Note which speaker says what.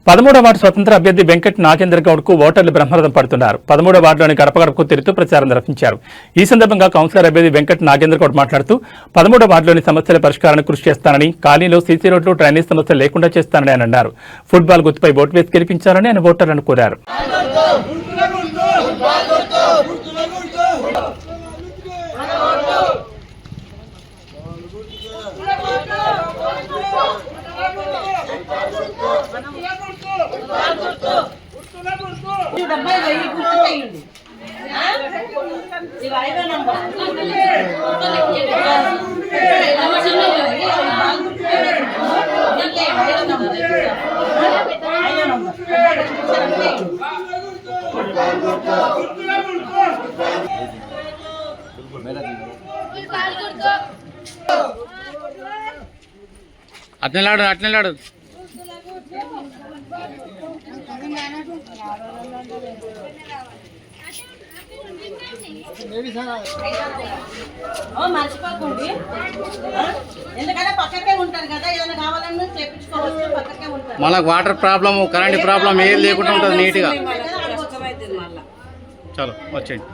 Speaker 1: 13వ ward స్వతంత్ర అభ్యర్థి వెంకట్ నాగేంద్ర గౌడ్ కు ఓటర్లు బ్రహ్మరథం పడుతున్నారు. 13వ వార్డులోని గడప గడపకు తిరుగుతూ ప్రచారం నిర్వహించారు. ఈ సందర్భంగా కౌన్సిలర్ అభ్యర్థి వెంకట్ నాగేంద్ర గౌడ్ మాట్లాడుతూ 13వ వార్డులోని సమస్యల పరిష్కారానికి కృషి చేస్తానని, కాలనీలో సీసీ రోడ్లు, డ్రైనేజ్ సమస్యలు లేకుండా చేస్తానని ఆయన అన్నారు. ఫుట్బాల్ గుర్తుపై ఓటు వేసి గెలిపించాలని ఆయన ఓటర్లను కోరారు.
Speaker 2: అట్లెలాడు
Speaker 3: మర్చిపోకండి, ఎందుకంటే పక్కకే ఉంటారు కదా, ఏదైనా కావాలన్నా చేపించుకోవచ్చు. పక్కకే ఉంటారు.
Speaker 2: మళ్ళీ వాటర్ ప్రాబ్లమ్, కరెంట్ ప్రాబ్లం ఏది లేకుండా ఉంటుంది నీట్గా. చలో వచ్చేయండి.